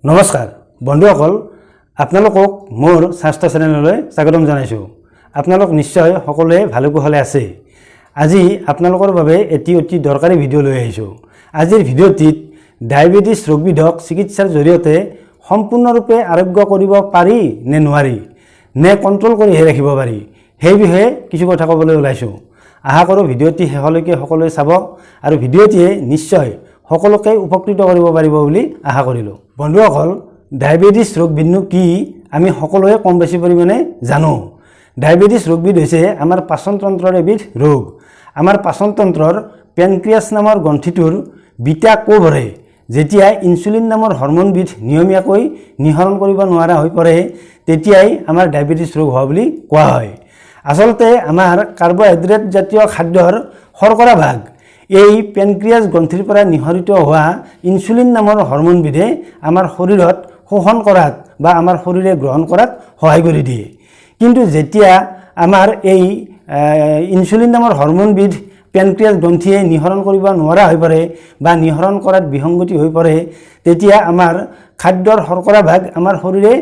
নমস্কাৰ বন্ধুসকল, আপোনালোকক মোৰ স্বাস্থ্য চেনেললৈ স্বাগতম জনাইছোঁ। আপোনালোক নিশ্চয় সকলোৱে ভালে কুশলে আছে। আজি আপোনালোকৰ বাবে এটি অতি দৰকাৰী ভিডিঅ' লৈ আহিছোঁ। আজিৰ ভিডিঅ'টিত ডায়েবেটিছ ৰোগবিধক চিকিৎসাৰ জৰিয়তে সম্পূৰ্ণৰূপে আৰোগ্য কৰিব পাৰি নে নোৱাৰি, নে কণ্ট্ৰল কৰিহে ৰাখিব পাৰি, সেই বিষয়ে কিছু কথা ক'বলৈ ওলাইছোঁ। আশা কৰোঁ ভিডিঅ'টি শেষলৈকে সকলোৱে চাব আৰু ভিডিঅ'টিয়ে নিশ্চয় সকলোকে উপকৃত কৰিব পাৰিব বুলি আশা কৰিলোঁ। বন্ধুসকল, ডায়েবেটিছ ৰোগবিধনো কি আমি সকলোৱে কম বেছি পৰিমাণে জানো। ডায়েবেটিছ ৰোগবিধ হৈছে আমাৰ পাচনতন্ত্ৰৰ এবিধ ৰোগ। আমাৰ পাচনতন্ত্ৰৰ পেনক্ৰিয়াছ নামৰ গ্ৰন্থিটোৰ বিটা কোষবোৰে যেতিয়া ইনচুলিন নামৰ হৰম'নবিধ নিয়মীয়াকৈ নিঃসৰণ কৰিব নোৱাৰা হৈ পৰে, তেতিয়াই আমাৰ ডায়েবেটিছ ৰোগ হোৱা বুলি কোৱা হয়। আচলতে আমাৰ কাৰ্বহাইড্ৰেট জাতীয় খাদ্যৰ শৰ্কৰা ভাগ এই পেনক্ৰিয়াছ গ্ৰন্থিৰ পৰা নিঃসৰিত হোৱা ইনচুলিন নামৰ হৰম'নবিধে আমাৰ শৰীৰত শোষণ কৰাত বা আমাৰ শৰীৰে গ্ৰহণ কৰাত সহায় কৰি দিয়ে। কিন্তু যেতিয়া আমাৰ এই ইনচুলিন নামৰ হৰম'নবিধ পেনক্ৰিয়াছ গ্ৰন্থিয়ে নিঃসৰণ কৰিব নোৱাৰা হৈ পৰে বা নিঃসৰণ কৰাত বিসংগতি হৈ পৰে, তেতিয়া আমাৰ খাদ্যৰ শৰ্কৰা ভাগ আমাৰ শৰীৰে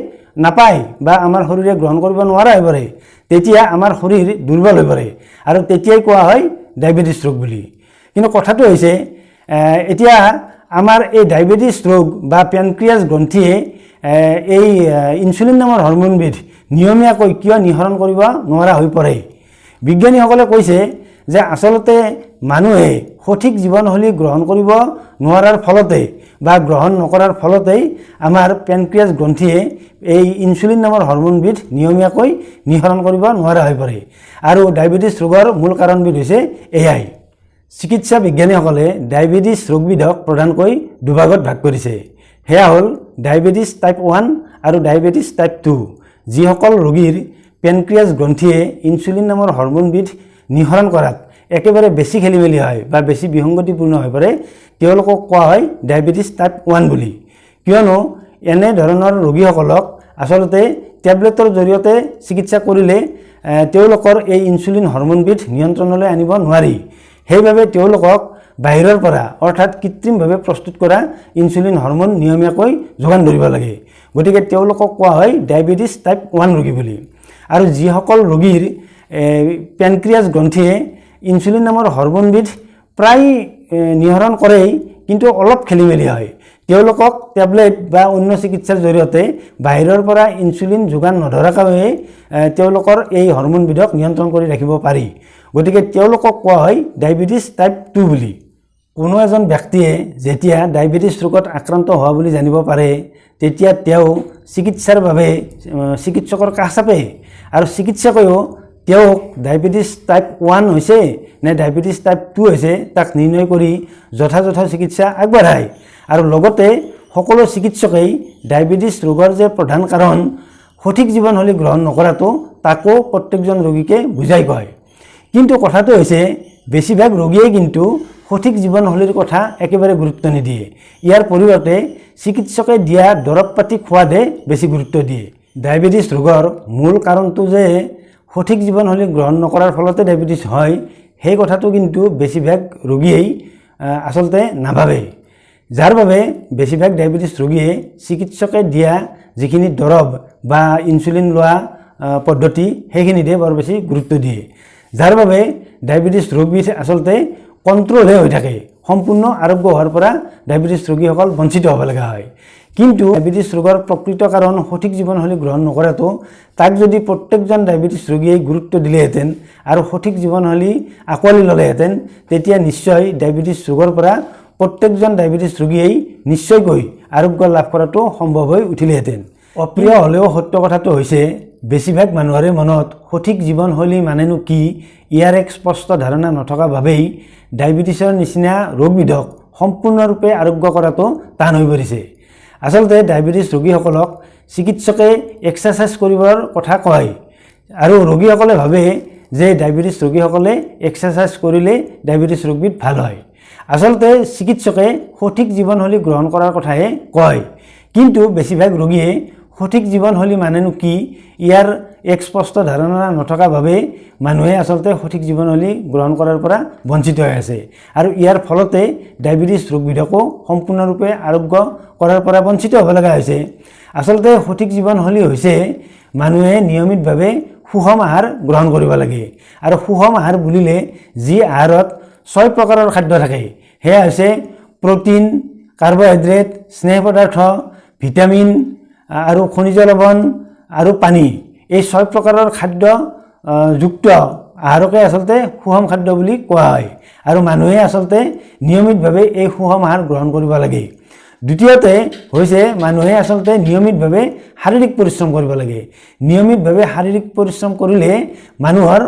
নাপায় বা আমাৰ শৰীৰে গ্ৰহণ কৰিব নোৱাৰা হৈ পৰে। তেতিয়া আমাৰ শৰীৰ দুৰ্বল হৈ পৰে আৰু তেতিয়াই কোৱা হয় ডায়েবেটিছ ৰোগ বুলি। কিন্তু কথাটো হৈছে এতিয়া আমাৰ এই ডায়েবেটিছ ৰোগ বা পেনক্ৰিয়াছ গ্ৰন্থিয়ে এই ইনচুলিন নামৰ হৰম'নবিধ নিয়মীয়াকৈ কিয় নিঃসৰণ কৰিব নোৱাৰা হৈ পৰে। বিজ্ঞানীসকলে কৈছে যে আচলতে মানুহে সঠিক জীৱনশৈলী গ্ৰহণ কৰিব নোৱাৰাৰ ফলতে বা গ্ৰহণ নকৰাৰ ফলতেই আমাৰ পেনক্ৰিয়াছ গ্ৰন্থিয়ে এই ইনচুলিন নামৰ হৰম'নবিধ নিয়মীয়াকৈ নিঃসৰণ কৰিব নোৱাৰা হৈ পৰে। আৰু ডায়েবেটিছ ৰোগৰ মূল কাৰণবিধ হৈছে এয়াই। চিকিৎসা বিজ্ঞানীসকলে ডায়েবেটিছ ৰোগবিধক প্ৰধানকৈ দুভাগত ভাগ কৰিছে। সেয়া হ'ল ডায়েবেটিছ টাইপ 1 আৰু ডায়েবেটিছ টাইপ 2। যিসকল ৰোগীৰ পেনক্ৰিয়াছ গ্ৰন্থিয়ে ইনচুলিন নামৰ হৰম'নবিধ নিঃসৰণ কৰাত একেবাৰে বেছি খেলিমেলি হয় বা বেছি বিসংগতিপূৰ্ণ হৈ পৰে, তেওঁলোকক কোৱা হয় ডায়েবেটিছ টাইপ 1 বুলি। কিয়নো এনে ধৰণৰ ৰোগীসকলক আচলতে টেবলেটৰ জৰিয়তে চিকিৎসা কৰিলে তেওঁলোকৰ এই ইনচুলিন হৰম'নবিধ নিয়ন্ত্ৰণলৈ আনিব নোৱাৰি। সেইবাবে তেওঁলোকক বাহিৰৰ পৰা অৰ্থাৎ কৃত্ৰিমভাৱে প্ৰস্তুত কৰা ইনচুলিন হৰম'ন নিয়মীয়াকৈ যোগান ধৰিব লাগে। গতিকে তেওঁলোকক কোৱা হয় ডায়েবেটিছ টাইপ 1 ৰোগী বুলি। আৰু যিসকল ৰোগীৰ পেনক্ৰিয়াছ গ্ৰন্থিয়ে ইনচুলিন নামৰ হৰম'নবিধ প্ৰায় নিঃসৰণ কৰেই কিন্তু অলপ খেলিমেলি হয়, তেওঁলোকক টেবলেট বা অন্য চিকিৎসাৰ জৰিয়তে বাহিৰৰ পৰা ইনচুলিন যোগান নধৰাকৈ তেওঁলোকৰ এই হৰম'নবিধক নিয়ন্ত্ৰণ কৰি ৰাখিব পাৰি। গতিকে তেওঁলোকক কোৱা হয় ডায়েবেটিছ টাইপ 2 বুলি। কোনো এজন ব্যক্তিয়ে যেতিয়া ডায়েবেটিছ ৰোগত আক্ৰান্ত হোৱা বুলি জানিব পাৰে, তেতিয়া তেওঁ চিকিৎসাৰ বাবে চিকিৎসকৰ কাষ চাপে আৰু চিকিৎসকেও তেওঁক ডায়েবেটিছ টাইপ 1 হৈছে নে ডায়েবেটিছ টাইপ 2 হৈছে তাক নিৰ্ণয় কৰি যথাযথ চিকিৎসা আগবঢ়ায়। আৰু লগতে সকলো চিকিৎসকেই ডায়েবেটিছ ৰোগৰ যে প্ৰধান কাৰণ সঠিক জীৱনশৈলী গ্ৰহণ নকৰাটো তাকো প্ৰত্যেকজন ৰোগীকে বুজাই কয়। কিন্তু কথাটো হৈছে বেছিভাগ ৰোগীয়ে কিন্তু সঠিক জীৱনশৈলীৰ কথা একেবাৰে গুৰুত্ব নিদিয়ে। ইয়াৰ পৰিৱৰ্তে চিকিৎসকে দিয়া দৰৱ পাতি খোৱাতহে বেছি গুৰুত্ব দিয়ে। ডায়েবেটিছ ৰোগৰ মূল কাৰণটো যে সঠিক জীৱনশৈলী গ্ৰহণ নকৰাৰ ফলতে ডায়েবেটিছ হয়, সেই কথাটো কিন্তু বেছিভাগ ৰোগীয়েই আচলতে নাভাবে। যাৰ বাবে বেছিভাগ ডায়েবেটিছ ৰোগীয়ে চিকিৎসকে দিয়া যিখিনি দৰৱ বা ইনচুলিন লোৱা পদ্ধতি সেইখিনিতে বৰ বেছি গুৰুত্ব দিয়ে। যাৰ বাবে ডায়েবেটিছ ৰোগবিধ আচলতে কণ্ট্ৰলহে হৈ থাকে। সম্পূৰ্ণ আৰোগ্য হোৱাৰ পৰা ডায়েবেটিছ ৰোগীসকল বঞ্চিত হ'ব লগা হয়। কিন্তু ডায়েবেটিছ ৰোগৰ প্ৰকৃত কাৰণ সঠিক জীৱনশৈলী গ্ৰহণ নকৰাটো, তাক যদি প্ৰত্যেকজন ডায়েবেটিছ ৰোগীয়ে গুৰুত্ব দিলেহেঁতেন আৰু সঠিক জীৱনশৈলী আঁকোৱালি ল'লেহেঁতেন, তেতিয়া নিশ্চয় ডায়েবেটিছ ৰোগৰ পৰা প্ৰত্যেকজন ডায়েবেটিছ ৰোগীয়েই নিশ্চয়কৈ আৰোগ্য লাভ কৰাটো সম্ভৱ হৈ উঠিলেহেঁতেন। অপ্ৰিয় হ'লেও সত্য কথাটো হৈছে বেছিভাগ মানুহৰে মনত সঠিক জীৱনশৈলী মানেনো কি ইয়াৰ এক স্পষ্ট ধাৰণা নথকা বাবেই ডায়েবেটিছৰ নিচিনা ৰোগবিধক সম্পূৰ্ণৰূপে আৰোগ্য কৰাটো টান হৈ পৰিছে। আচলতে ডায়েবেটিছ ৰোগীসকলক চিকিৎসকে এক্সাৰচাইজ কৰিবৰ কথা কয় আৰু ৰোগীসকলে ভাবে যে ডায়েবেটিছ ৰোগীসকলে এক্সাৰচাইজ কৰিলে ডায়েবেটিছ ৰোগবিধ ভাল হয়। আচলতে চিকিৎসকে সঠিক জীৱনশৈলী গ্ৰহণ কৰাৰ কথাহে কয়, কিন্তু বেছিভাগ ৰোগীয়ে সঠিক জীৱনশৈলী মানেনো কি ইয়াৰ এক স্পষ্ট ধাৰণা নথকাৰ বাবে মানুহে আচলতে সঠিক জীৱনশৈলী গ্ৰহণ কৰাৰ পৰা বঞ্চিত হৈ আছে আৰু ইয়াৰ ফলতে ডায়েবেটিছ ৰোগবিধকো সম্পূৰ্ণৰূপে আৰোগ্য কৰাৰ পৰা বঞ্চিত হ'ব লগা হৈছে। আচলতে সঠিক জীৱনশৈলী হৈছে মানুহে নিয়মিতভাৱে সুষম আহাৰ গ্ৰহণ কৰিব লাগে আৰু সুষম আহাৰ বুলিলে যি আহাৰত 6 প্ৰকাৰৰ খাদ্য থাকে সেয়া হৈছে প্ৰটিন, কাৰ্বহাইড্ৰেট, স্নেহ পদাৰ্থ, ভিটামিন আৰু খনিজ লৱণ আৰু পানী। এই 6 প্ৰকাৰৰ খাদ্য যুক্ত আহাৰকে আচলতে সুষম খাদ্য বুলি কোৱা হয় আৰু মানুহে আচলতে নিয়মিতভাৱে এই সুষম আহাৰ গ্ৰহণ কৰিব লাগে। দ্বিতীয়তে হৈছে মানুহে আচলতে নিয়মিতভাৱে শাৰীৰিক পৰিশ্ৰম কৰিব লাগে। নিয়মিতভাৱে শাৰীৰিক পৰিশ্ৰম কৰিলে মানুহৰ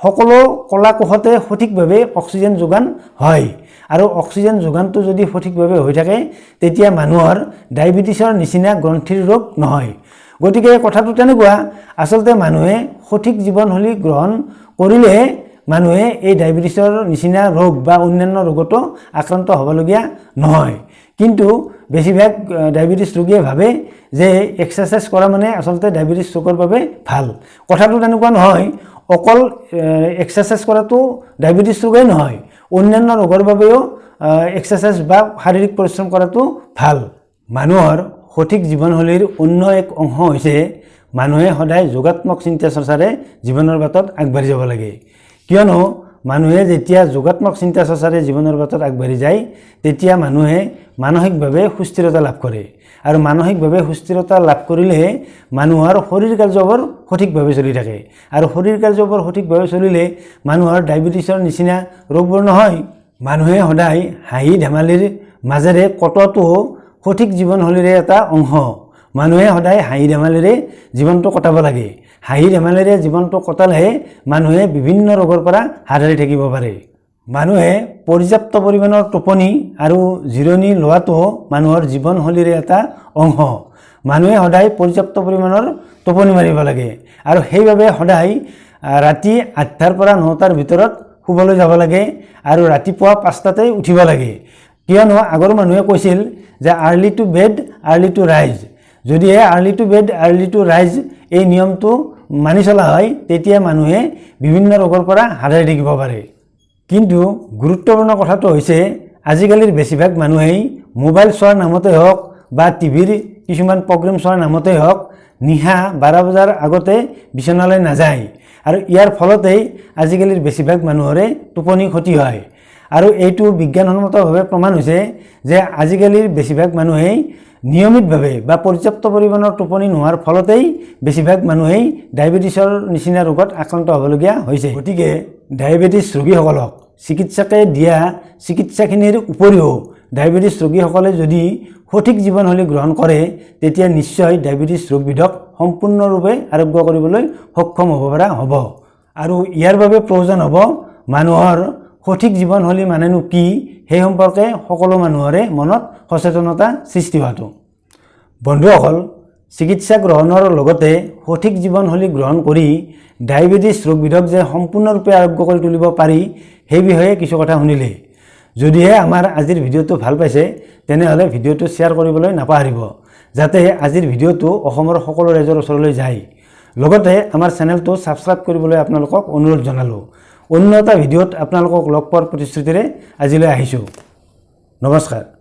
সকলো কলাকোষতে সঠিকভাৱে অক্সিজেন যোগান হয় আৰু অক্সিজেন যোগানটো যদি সঠিকভাৱে হৈ থাকে তেতিয়া মানুহৰ ডায়েবেটিছৰ নিচিনা গ্ৰন্থিৰ ৰোগ নহয়। গতিকে কথাটো তেনেকুৱা, আচলতে মানুহে সঠিক জীৱনশৈলী গ্ৰহণ কৰিলে মানুহে এই ডায়েবেটিছৰ নিচিনা ৰোগ বা অন্যান্য ৰোগতো আক্ৰান্ত হ'বলগীয়া নহয়। কিন্তু বেছিভাগ ডায়েবেটিছ ৰোগীয়ে ভাবে যে এক্সাৰচাইজ কৰা মানে আচলতে ডায়েবেটিছ ৰোগৰ বাবে ভাল। কথাটো তেনেকুৱা নহয়। অকল এক্সাৰচাইজ কৰাটো ডায়েবেটিছ ৰোগেই নহয়, অন্যান্য ৰোগৰ বাবেও এক্সাৰচাইজ বা শাৰীৰিক পৰিশ্ৰম কৰাটো ভাল। মানুহৰ সঠিক জীৱনশৈলীৰ অন্য এক অংশ হৈছে মানুহে সদায় যোগাত্মক চিন্তা চৰ্চাৰে জীৱনৰ বাটত আগবাঢ়ি যাব লাগে। কিয়নো মানুহে যেতিয়া যোগাত্মক চিন্তা চৰ্চাৰে জীৱনৰ বাটত আগবাঢ়ি যায় তেতিয়া মানুহে মানসিকভাৱে সুস্থিৰতা লাভ কৰে আৰু মানসিকভাৱে সুস্থিৰতা লাভ কৰিলে মানুহৰ শৰীৰ কাৰ্যবোৰ সঠিকভাৱে চলি থাকে আৰু শৰীৰ কাৰ্যবোৰ সঠিকভাৱে চলিলে মানুহৰ ডায়েবেটিছৰ নিচিনা ৰোগবোৰ নহয়। মানুহে সদায় হাঁহি ধেমালিৰ মাজেৰে কটোৱাটো সঠিক জীৱনশৈলীৰে এটা অংশ। মানুহে সদায় হাঁহি ধেমালিৰে জীৱনটো কটাব লাগে। হাঁহি ধেমালিৰে জীৱনটো কটালেহে মানুহে বিভিন্ন ৰোগৰ পৰা হাত সাৰি থাকিব পাৰে। মানুহে পৰ্যাপ্ত পৰিমাণৰ টোপনি আৰু জিৰণি লোৱাটো মানুহৰ জীৱনশৈলীৰে এটা অংশ। মানুহে সদায় পৰ্যাপ্ত পৰিমাণৰ টোপনি মাৰিব লাগে আৰু সেইবাবে সদায় ৰাতি 8টাৰ পৰা 9টাৰ ভিতৰত শুবলৈ যাব লাগে আৰু ৰাতিপুৱা 5টাতেই উঠিব লাগে। কিয়নো আগৰ মানুহে কৈছিল যে early to bed early to ৰাইজ। যদিহে early to bed early to ৰাইজ এই নিয়মটো মানি চলা হয় তেতিয়া মানুহে বিভিন্ন ৰোগৰ পৰা হাত সাৰি থাকিব পাৰে। কিন্তু গুৰুত্বপূৰ্ণ কথাটো হৈছে আজিকালিৰ বেছিভাগ মানুহেই মোবাইল চোৱাৰ নামতে হওক বা টিভিৰ কিছুমান প্ৰগ্ৰেম চোৱাৰ নামতে হওক নিশা 12 বজাৰ আগতে বিচনালৈ নাযায় আৰু ইয়াৰ ফলতেই আজিকালিৰ বেছিভাগ মানুহৰে টোপনি ক্ষতি হয়। আৰু এইটো বিজ্ঞানসন্মতভাৱে প্ৰমাণ হৈছে যে আজিকালিৰ বেছিভাগ মানুহেই নিয়মিতভাৱে বা পৰ্যাপ্ত পৰিমাণৰ টোপনি নোহোৱাৰ ফলতেই বেছিভাগ মানুহেই ডায়েবেটিছৰ নিচিনা ৰোগত আক্ৰান্ত হ'বলগীয়া হৈছে। গতিকে ডায়েবেটিছ ৰোগীসকলক চিকিৎসকে দিয়া চিকিৎসাখিনিৰ উপৰিও ডায়েবেটিছ ৰোগীসকলে যদি সঠিক জীৱনশৈলী গ্ৰহণ কৰে তেতিয়া নিশ্চয় ডায়েবেটিছ ৰোগবিধক সম্পূৰ্ণৰূপে আৰোগ্য কৰিবলৈ সক্ষম হ'ব পৰা হ'ব। আৰু ইয়াৰ বাবে প্ৰয়োজন হ'ব মানুহৰ সঠিক জীৱনশৈলী মানেনো কি সেই সম্পৰ্কে সকলো মানুহৰে মনত সচেতনতা সৃষ্টি হোৱাটো। বন্ধুসকল, চিকিৎসা গ্ৰহণৰ লগতে সঠিক জীৱনশৈলী গ্ৰহণ কৰি ডায়েবেটিছ ৰোগবিধক যে সম্পূৰ্ণৰূপে আৰোগ্য কৰি তুলিব পাৰি সেই বিষয়ে কিছু কথা শুনিলে। যদিহে আমাৰ আজিৰ ভিডিঅ'টো ভাল পাইছে তেনেহ'লে ভিডিঅ'টো শ্বেয়াৰ কৰিবলৈ নাপাহৰিব যাতে আজিৰ ভিডিঅ'টো অসমৰ সকলো ৰাইজৰ ওচৰলৈ যায়। লগতে আমাৰ চেনেলটো ছাবস্ক্ৰাইব কৰিবলৈ আপোনালোকক অনুৰোধ জনালোঁ। অন্য এটা ভিডিঅ'ত আপোনালোকক লগ পোৱাৰ প্ৰতিশ্ৰুতিৰে আজিলৈ আহিছোঁ। নমস্কাৰ।